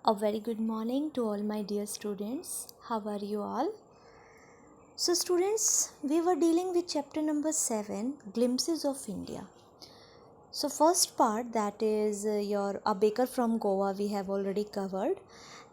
A very good morning to all my dear students. How are you all? So students, we were dealing with chapter number 7, Glimpses of India. So first part, that is your A Baker from Goa, we have already covered.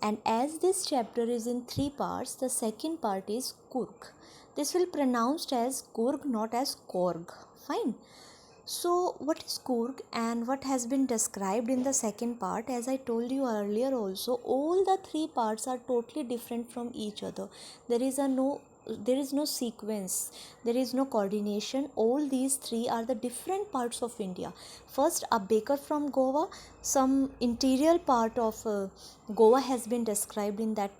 And as this chapter is in 3 parts, the second part is Kurg. This will pronounced as Kurg, not as Korg. Fine. So what is Kurg and what has been described in the second part? As I told you earlier also, all the 3 parts are totally different from each other. There is no sequence, there is no coordination. All these 3 are the different parts of India. First, A Baker from Goa, some interior part of Goa has been described in that.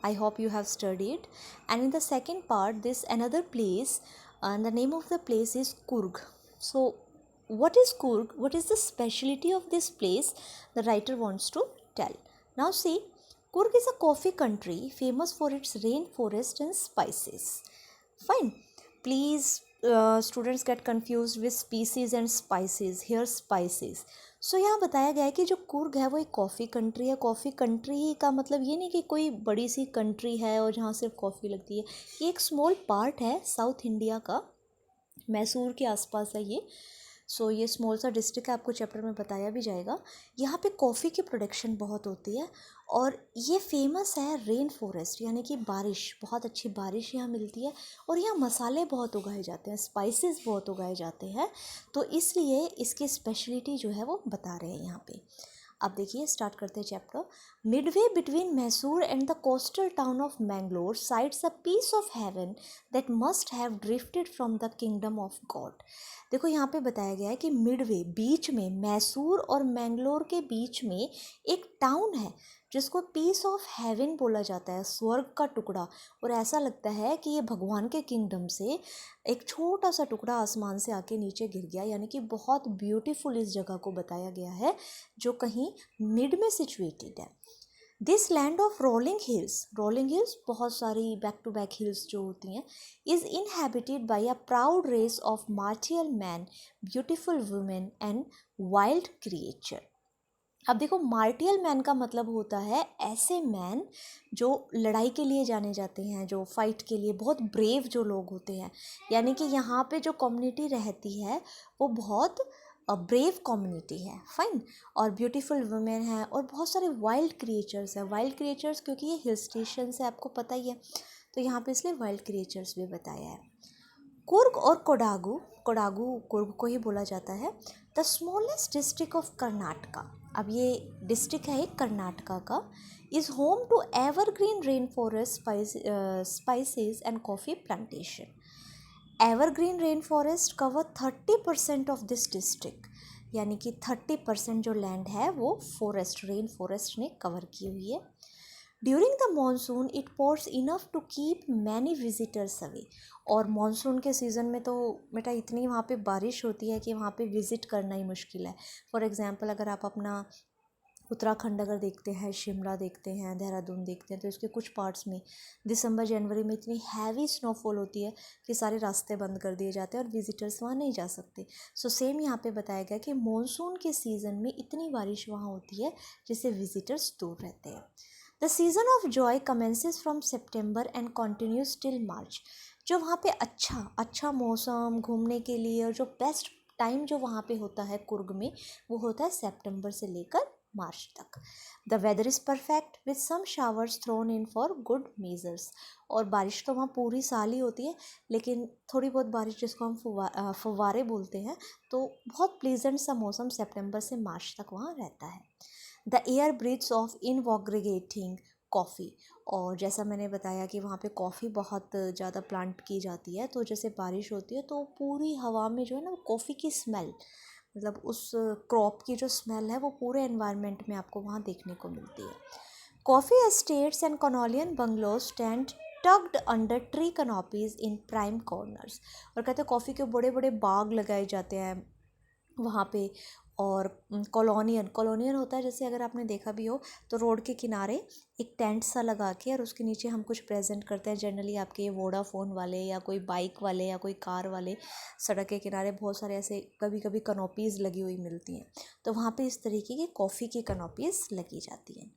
I hope you have studied. And in the second part, this another place, and the name of the place is Kurg. So what is Kurg? What is the specialty of this place? The writer wants to tell. Now see, Kurg is a coffee country famous for its rainforest and spices. Fine. Please, students get confused with species and spices. Here spices. सो यहाँ बताया गया है कि जो कुर्ग है वो एक coffee country है. कॉफ़ी कंट्री का मतलब ये नहीं कि कोई बड़ी सी कंट्री है और जहाँ सिर्फ कॉफ़ी लगती है. ये एक स्मॉल पार्ट है साउथ इंडिया का, मैसूर के आसपास है ये. सो ये स्मॉल सा डिस्ट्रिक्ट है, आपको चैप्टर में बताया भी जाएगा. यहाँ पे कॉफ़ी की प्रोडक्शन बहुत होती है और ये फेमस है रेन फॉरेस्ट, यानी कि बारिश, बहुत अच्छी बारिश यहाँ मिलती है. और यहाँ मसाले बहुत उगाए जाते हैं, स्पाइसेस बहुत उगाए जाते हैं. तो इसलिए इसकी स्पेशलिटी जो है वो बता रहे हैं यहाँ पे. अब देखिए, स्टार्ट करते हैं chapter. Midway between Mysore and the coastal town of Mangalore sides a piece of heaven that must have drifted from the kingdom of God. देखो यहाँ पे बताया गया है कि मिडवे, बीच में, मैसूर और मैंगलोर के बीच में एक टाउन है जिसको पीस ऑफ हेवन बोला जाता है, स्वर्ग का टुकड़ा. और ऐसा लगता है कि ये भगवान के किंगडम से एक छोटा सा टुकड़ा आसमान से आके नीचे गिर गया, यानी कि बहुत ब्यूटीफुल इस जगह को बताया गया है जो कहीं मिड में सिचुएटेड है. This land of rolling hills, बहुत सारी बैक टू बैक हिल्स जो होती हैं, is inhabited by a proud race of martial man, beautiful women and wild creature. अब देखो, मार्टियल मैन का मतलब होता है ऐसे मैन जो लड़ाई के लिए जाने जाते हैं, जो फाइट के लिए, बहुत ब्रेव जो लोग होते हैं. यानी कि यहाँ पे जो कम्युनिटी रहती है वो बहुत ब्रेव कम्युनिटी है. फाइन. और ब्यूटीफुल वुमेन है और बहुत सारे वाइल्ड क्रिएचर्स हैं. वाइल्ड क्रिएचर्स क्योंकि ये हिल स्टेशन है, आपको पता ही है, तो यहाँ पे इसलिए वाइल्ड क्रिएचर्स भी बताया है. कुर्ग और कोडागू कुर्ग को ही बोला जाता है. The smallest district of Karnataka, अब ये डिस्ट्रिक्ट है एक कर्नाटका का, is home to evergreen rain forest, spices and coffee plantation. Evergreen rain forest cover 30% of this district, यानी कि 30% जो लैंड है वो रेन फॉरेस्ट ने कवर की हुई है. During the monsoon it pours enough to keep many visitors away. और मानसून के सीज़न में तो बेटा इतनी वहाँ पे बारिश होती है कि वहाँ पे विज़िट करना ही मुश्किल है. फॉर एग्ज़ाम्पल, अगर आप अपना उत्तराखंड अगर देखते हैं, शिमला देखते हैं, देहरादून देखते हैं, तो इसके कुछ पार्ट्स में दिसंबर जनवरी में इतनी हैवी स्नोफॉल होती है कि सारे रास्ते बंद कर दिए जाते हैं और विजिटर्स वहाँ नहीं जा सकते. सो सेम यहाँ पे बताया गया कि मानसून के सीज़न में इतनी बारिश वहाँ होती है जिससे विजिटर्स दूर रहते हैं. The season off Joy commences from September and continues till March. जो वहाँ पे अच्छा मौसम घूमने के लिए और जो बेस्ट टाइम जो वहाँ पे होता है कुर्ग में, वो होता है सितंबर से लेकर मार्च तक. The weather is perfect with some showers thrown in for good measures. और बारिश तो वहाँ पूरी साल ही होती है, लेकिन थोड़ी बहुत बारिश जिसको हम फव्वारे बोलते हैं, तो बहुत प्लीजेंट सा मौसम सितंबर से मार्च तक वहाँ रहता है. The air breathes of invigorating coffee. और जैसा मैंने बताया कि वहाँ पे कॉफ़ी बहुत ज़्यादा प्लांट की जाती है, तो जैसे बारिश होती है तो पूरी हवा में जो है ना वो कॉफ़ी की स्मेल, मतलब उस क्रॉप की जो स्मेल है वो पूरे एनवायरनमेंट में आपको वहाँ देखने को मिलती है. Coffee estates and colonial bungalows stand tucked under tree canopies in prime corners. और कहते हैं कॉफ़ी के बड़े बड़े बाग लगाए जाते हैं वहाँ पे. और कॉलोनियल होता है, जैसे अगर आपने देखा भी हो तो रोड के किनारे एक टेंट सा लगा के और उसके नीचे हम कुछ प्रेजेंट करते हैं. जनरली आपके वोडाफोन वाले या कोई बाइक वाले या कोई कार वाले, सड़क के किनारे बहुत सारे ऐसे कभी कभी कनॉपीज़ लगी हुई मिलती हैं, तो वहाँ पे इस तरीके की कॉफ़ी की कनॉपीज़ लगी जाती हैं.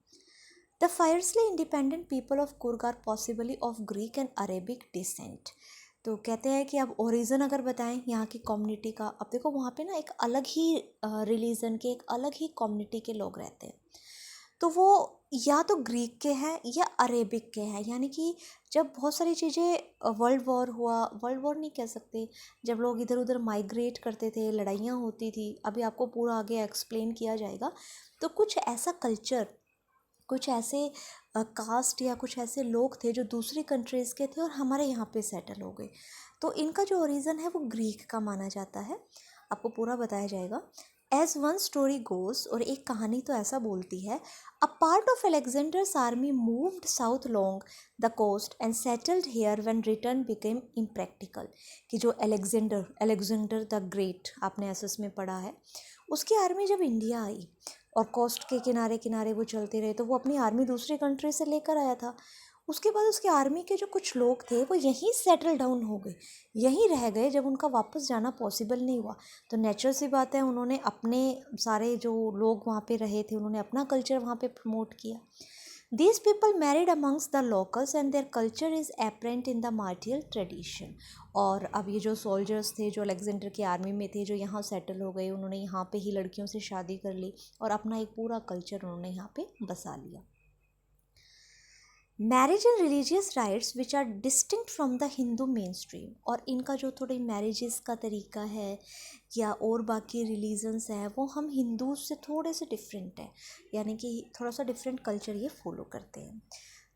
The fiercely independent people of Coorg are possibly of Greek and Arabic descent. तो कहते हैं कि अब ओरिजिन अगर बताएं यहाँ की कम्युनिटी का, अब देखो वहाँ पे ना एक अलग ही रिलीजन के, एक अलग ही कम्युनिटी के लोग रहते हैं। तो वो या तो ग्रीक के हैं या अरेबिक के हैं, यानी कि जब बहुत सारी चीज़ें वर्ल्ड वॉर हुआ, वर्ल्ड वॉर नहीं कह सकते, जब लोग इधर उधर माइग्रेट करते थे, लड़ाइयाँ होती थी, अभी आपको पूरा आगे एक्सप्लेन किया जाएगा। तो कुछ ऐसा कल्चर, कुछ ऐसे कास्ट या कुछ ऐसे लोग थे जो दूसरी कंट्रीज़ के थे और हमारे यहाँ पे सेटल हो गए। तो इनका जो ओरिजिन है वो ग्रीक का माना जाता है। आपको पूरा बताया जाएगा। एज वन स्टोरी गोज, और एक कहानी तो ऐसा बोलती है, a part of Alexander's army moved south long the coast and settled here when return became impractical. कि जो अलेक्जेंडर द ग्रेट, आपने एसएस में पढ़ा है, उसकी आर्मी जब इंडिया आई और कोस्ट के किनारे किनारे वो चलते रहे, तो वो अपनी आर्मी दूसरी कंट्री से लेकर आया था। उसके बाद उसके आर्मी के जो कुछ लोग थे वो यहीं सेटल डाउन हो गए, यहीं रह गए। जब उनका वापस जाना पॉसिबल नहीं हुआ तो नेचुरल सी बात है, उन्होंने अपने सारे जो लोग वहाँ पे रहे थे, उन्होंने अपना कल्चर वहाँ पे प्रमोट किया। These people married amongst the locals and their culture is apparent in the martial tradition। और अब ये जो सोल्जर्स थे, जो अलेक्जेंडर की आर्मी में थे, जो यहाँ सेटल हो गए, उन्होंने यहाँ पे ही लड़कियों से शादी कर ली और अपना एक पूरा कल्चर उन्होंने यहाँ पे बसा लिया। Marriage and religious rites which are distinct from the Hindu mainstream. और इनका जो थोड़ी मैरिजेस का तरीका है या और बाकी रिलीजन्स हैं वो हम हिंदू से थोड़े से डिफरेंट है, यानी कि थोड़ा सा डिफरेंट कल्चर ये फॉलो करते हैं।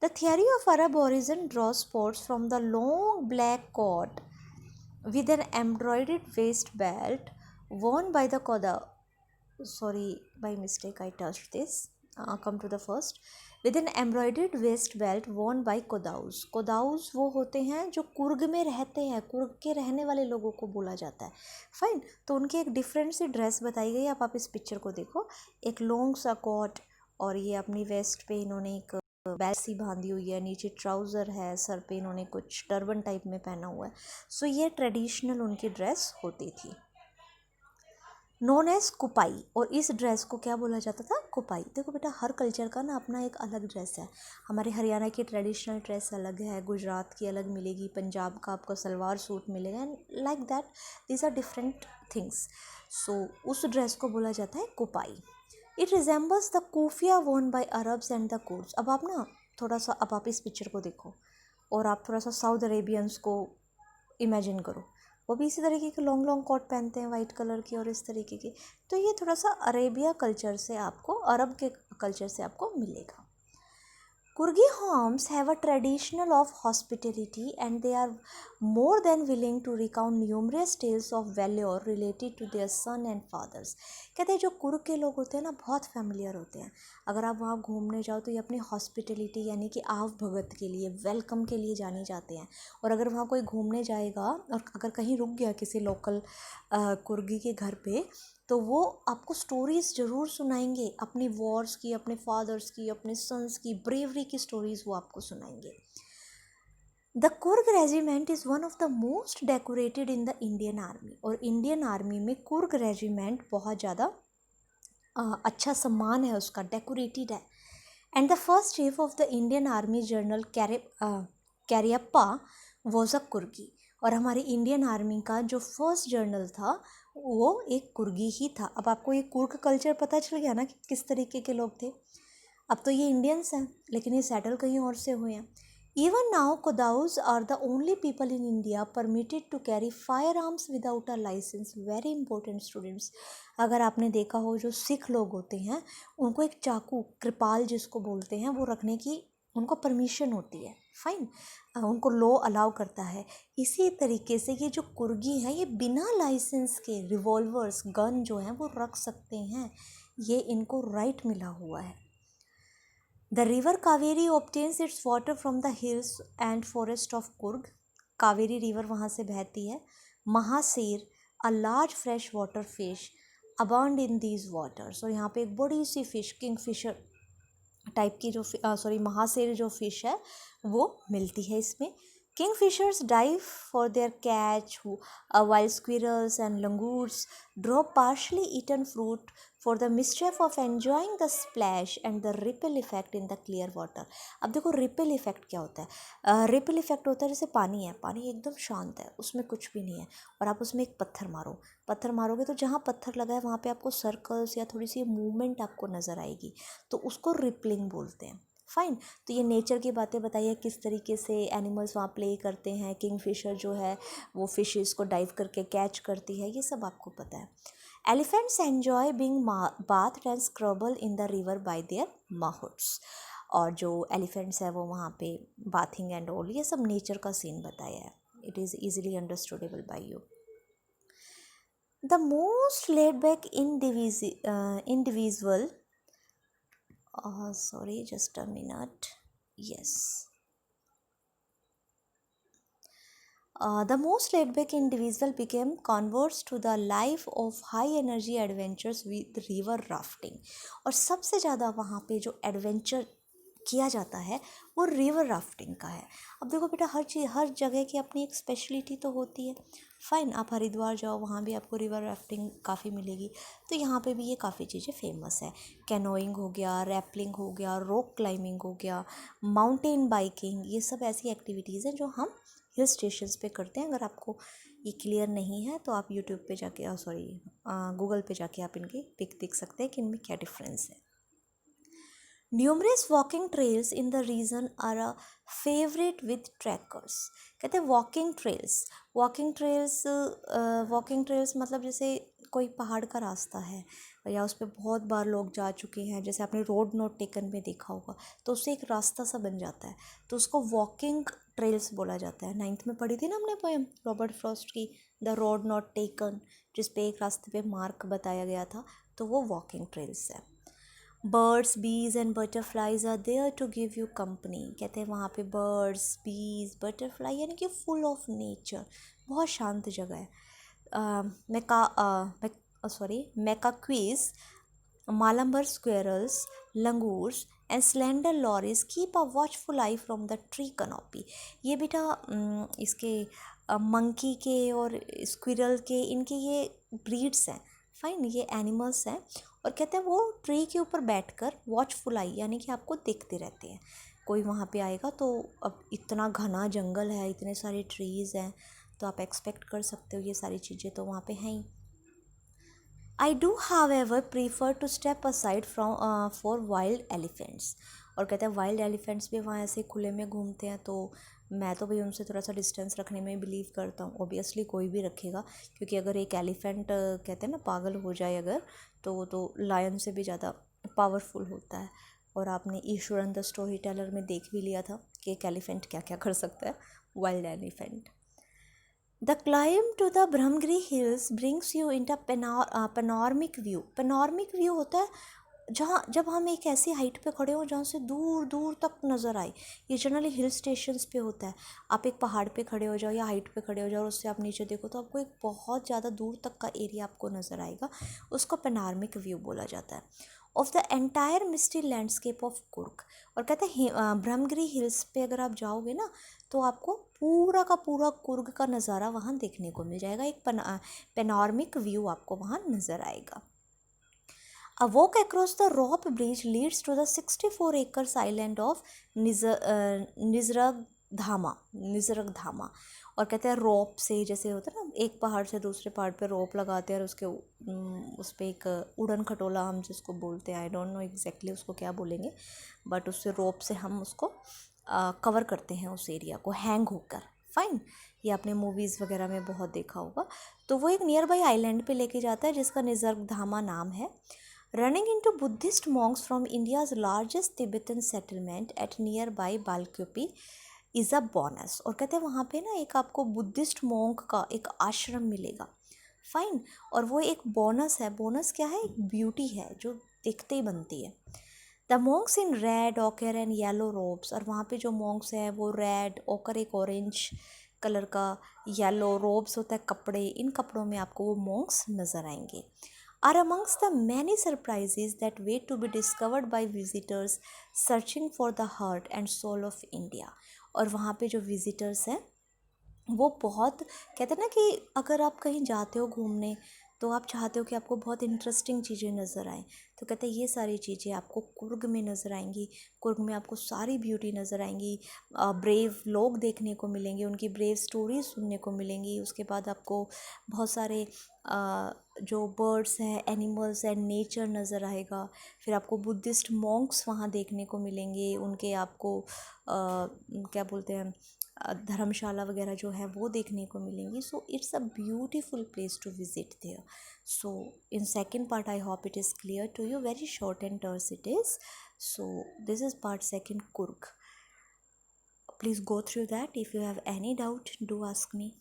The theory of Arab origin draw spots from the long black coat with an embroidered waist belt worn by the Koda. Sorry, by mistake I touched this. Come to the first. With an embroidered waist belt worn by Kodaus. Kodaus वो होते हैं जो कुर्ग में रहते हैं, कुर्ग के रहने वाले लोगों को बोला जाता है। फाइन, तो उनकी एक डिफरेंट सी ड्रेस बताई गई है। आप इस पिक्चर को देखो, एक लॉन्ग सा कोट और ये अपनी वेस्ट पे इन्होंने एक बेल्ट सी बांधी हुई है, नीचे ट्राउज़र है, सर पे इन्होंने कुछ टर्बन टाइप में पहना हुआ है। सो ये ट्रेडिशनल उनकी ड्रेस होती थी, नोन एज कुपाई। और इस ड्रेस को क्या बोला जाता था? कुपाई। देखो बेटा, हर कल्चर का ना अपना एक अलग ड्रेस है। हमारे हरियाणा की ट्रेडिशनल ड्रेस अलग है, गुजरात की अलग मिलेगी, पंजाब का आपको सलवार सूट मिलेगा, and like that these are different things. So उस ड्रेस को बोला जाता है kupya. It resembles the keffiyeh worn by Arabs and the Kurds. अब आप ना थोड़ा सा, अब आप इस पिक्चर को देखो और आप थोड़ा सा साउथ अरेबियंस को इमेजिन करो, वो भी इसी तरीके के लॉन्ग लॉन्ग कोट पहनते हैं वाइट कलर की और इस तरीके की। तो ये थोड़ा सा अरेबिया कल्चर से आपको, अरब के कल्चर से आपको मिलेगा। Kurgi homes have a tradition of hospitality and they are more than willing to recount numerous tales of valor related to their son and fathers। कहते हैं जो कुर्ग के लोग होते हैं ना, बहुत फैमिलियर होते हैं। अगर आप वहाँ घूमने जाओ तो ये अपनी हॉस्पिटलिटी यानी कि आव भगत के लिए, वेलकम के लिए जाने जाते हैं। और अगर वहाँ कोई घूमने जाएगा और अगर कहीं रुक गया किसी लोकल कुर्गी के घर पे, तो वो आपको स्टोरीज़ ज़रूर सुनाएंगे, अपनी वॉर्स की, अपने फादर्स की, अपने सन्स की ब्रेवरी की स्टोरीज़ वो आपको सुनाएंगे। The Coorg regiment is one of the most decorated in the Indian army. और इंडियन आर्मी में कुर्ग रेजिमेंट बहुत ज़्यादा अच्छा सम्मान है उसका, डेकोरेटेड है। And the first chief of the Indian army General Cariappa was a Coorgi. और हमारी इंडियन आर्मी का जो फर्स्ट जनरल था वो एक कुर्गी ही था। अब आपको ये कुर्ग कल्चर पता चल गया ना कि किस तरीके के लोग थे। अब तो ये इंडियंस हैं लेकिन ये सेटल कहीं और से हुए हैं। Even now Kodavas are the only people in India permitted to carry fire arms without a licence. Very important students, अगर आपने देखा हो जो सिख लोग होते हैं उनको एक चाकू, कृपाल जिसको बोलते हैं, वो रखने की उनको परमिशन होती है। फाइन, उनको लॉ अलाउ करता है। इसी तरीके से ये जो कुर्गी है ये बिना लाइसेंस के रिवॉल्वर्स, गन जो हैं वो रख सकते हैं, ये इनको राइट मिला हुआ है। The river Kaveri obtains its water from the hills and forest of Coorg. Kaveri river वहाँ से बहती है। Mahseer, a large fresh water fish abound in these waters. और यहाँ पे एक बड़ी सी फिश, किंग फिशर टाइप की जो महासेर जो फिश है वो मिलती है इसमें। Kingfishers dive for their catch, while squirrels and langurs drop partially eaten fruit for the mischief of enjoying the splash and the ripple effect in the clear water. अब देखो रिपल इफेक्ट क्या होता है. रिपल इफेक्ट होता है जैसे पानी है, पानी एकदम शांत है, उसमें कुछ भी नहीं है, और आप उसमें एक पत्थर मारो, पत्थर मारोगे तो जहाँ पत्थर लगा है वहाँ पे आपको सर्कल्स या थोड़ी सी मूवमेंट आपको नज़र आएगी, तो उसको रिपलिंग बोलते हैं. फाइन. तो ये नेचर की बातें बताइए किस तरीके से एनिमल्स वहाँ प्ले करते हैं. किंगफिशर जो है वो फिशेस को डाइव करके कैच करती है, ये सब आपको पता है. Elephants enjoy being bath and scrubbed in the river by their mouths. और जो एलिफेंट्स है वो वहाँ पे बाथिंग एंड ऑल, ये सब नेचर का सीन बताया है. It is easily understandable by you. The most laid back individual. Sorry, just a minute. Yes. The most laid-back individual became converts to the life of high-energy adventures with river rafting. और सबसे ज़्यादा वहाँ पे जो adventure किया जाता है वो रिवर राफ्टिंग का है. अब देखो बेटा, हर जगह की अपनी एक स्पेशलिटी तो होती है. फ़ाइन, आप हरिद्वार जाओ, वहाँ भी आपको रिवर राफ्टिंग काफ़ी मिलेगी. तो यहाँ पे भी ये काफ़ी चीज़ें फेमस है. कैनोइंग हो गया, रैपलिंग हो गया, रॉक क्लाइंबिंग हो गया, माउंटेन बाइकिंग, ये सब ऐसी एक्टिविटीज़ हैं जो हम हिल स्टेशंस पे करते हैं. अगर आपको ये क्लियर नहीं है तो आप यूट्यूब पे जाके गूगल पे जाके आप इनकी पिक देख सकते हैं कि इनमें क्या डिफरेंस है. Numerous walking trails in the region are a favorite with trekkers. कहते हैं वॉकिंग ट्रेल्स मतलब जैसे कोई पहाड़ का रास्ता है या उस पर बहुत बार लोग जा चुके हैं, जैसे आपने रोड नॉट टेकन में देखा होगा, तो उससे एक रास्ता सा बन जाता है, तो उसको वॉकिंग ट्रेल्स बोला जाता है. 9th में पढ़ी थी ना हमने पोएम रॉबर्ट फ्रॉस्ट की, द रोड नॉट टेकन, जिस पे एक रास्ते पे मार्क बताया गया था, तो वो वॉकिंग ट्रेल्स है. Birds, bees and butterflies are there to give you company. कहते हैं वहाँ पे बर्ड्स, बीज, बटरफ्लाई यानी कि फुल ऑफ नेचर, बहुत शांत जगह है. Macaques, Malambar squirrels, langurs and slender lories keep a watchful eye from the tree canopy. ये बेटा इसके मंकी के और स्क्विरल के, इनके ये ब्रीड्स हैं. फाइन, ये एनिमल्स हैं, और कहते हैं वो ट्री के ऊपर बैठकर वॉचफुल आई यानी कि आपको देखते रहते हैं. कोई वहाँ पे आएगा तो अब इतना घना जंगल है, इतने सारे ट्रीज़ हैं, तो आप एक्सपेक्ट कर सकते हो ये सारी चीज़ें तो वहाँ पे हैं ही. I do however prefer to step aside from for wild elephants. और कहते हैं वाइल्ड एलिफेंट्स भी वहाँ ऐसे खुले में घूमते हैं, तो मैं तो भाई उनसे थोड़ा सा डिस्टेंस रखने में बिलीव करता हूँ. ओबियसली कोई भी रखेगा, क्योंकि अगर एक एलिफेंट कहते हैं ना पागल हो जाए अगर, तो वो तो लायन से भी ज़्यादा पावरफुल होता है. और आपने ईश्वरन द स्टोरी टेलर में देख भी लिया था कि एक एलिफेंट क्या क्या कर सकता है, wild elephant. The climb to the Brahmagiri hills brings you into panoramic view. Panoramic view होता है जब हम एक ऐसी हाइट पे खड़े हो जहाँ से दूर दूर तक नज़र आए. ये जनरली हिल स्टेशंस पे होता है. आप एक पहाड़ पे खड़े हो जाओ या हाइट पे खड़े हो जाओ और उससे आप नीचे देखो तो आपको एक बहुत ज़्यादा दूर तक का एरिया आपको नज़र आएगा. उसको पेनोरामिक व्यू बोला जाता है. Of the entire misty landscape of Coorg. और कहते हैं ब्रह्मगिरी हिल्स पे अगर आप जाओगे ना तो आपको पूरा का पूरा कुर्ग का नज़ारा वहाँ देखने को मिल जाएगा. एक पेनोरामिक व्यू आपको वहाँ नज़र आएगा. A walk across the rope bridge leads to the 64 acres island of निसर्गधामा. और कहते हैं रोप से, जैसे होता है ना एक पहाड़ से दूसरे पहाड़ पे रोप लगाते हैं और उसके उस पर एक उड़न खटोला हम जिसको बोलते हैं, आई डोंट नो एग्जैक्टली उसको क्या बोलेंगे, बट उससे रोप से हम उसको कवर करते हैं उस एरिया को हैंग होकर. फाइन, ये आपने मूवीज़ वगैरह में बहुत देखा होगा. तो वो एक नियर बाई आइलैंड पे लेके जाता है जिसका निसर्गधामा नाम है. Running into Buddhist monks from India's largest Tibetan settlement at nearby Balkyupi is a bonus. और कहते हैं वहाँ पे ना एक आपको बुद्धिस्ट मॉन्क का एक आश्रम मिलेगा. फाइन, और वो एक बोनस है. बोनस क्या है? एक ब्यूटी है जो देखते ही बनती है. द मॉन्क्स इन रेड, ओकर एंड येलो रोब्स. और वहाँ पे जो मॉन्क्स हैं वो रेड, ओकर एक ऑरेंज कलर का, येलो रोब्स होता है कपड़े, इन कपड़ों में आपको वो मॉन्क्स नज़र आएंगे. Are amongst the many surprises that wait to be discovered by visitors searching for the heart and soul of India. और वहाँ पे जो विज़िटर्स हैं वो बहुत, कहते हैं ना कि अगर आप कहीं जाते हो घूमने तो आप चाहते हो कि आपको बहुत इंटरेस्टिंग चीज़ें नज़र आएँ, तो कहते हैं ये सारी चीज़ें आपको कुर्ग में नज़र आएंगी। कुर्ग में आपको सारी ब्यूटी नज़र आएंगी, ब्रेव लोग देखने को मिलेंगे, उनकी ब्रेव स्टोरीज सुनने को मिलेंगी। उसके बाद आपको बहुत सारे जो बर्ड्स हैं, एनिमल्स हैं, नेचर नज़र आएगा। फिर आपको बुद्धिस्ट मॉन्क्स वहाँ देखने को मिलेंगे, उनके आपको क्या बोलते हैं धर्मशाला वगैरह जो है वो देखने को मिलेंगी। So it's a beautiful place to visit there. So in second part I hope it is clear to you, very short and terse it is. So this is part second, Kurg. Please go through that. If you have any doubt, do ask me.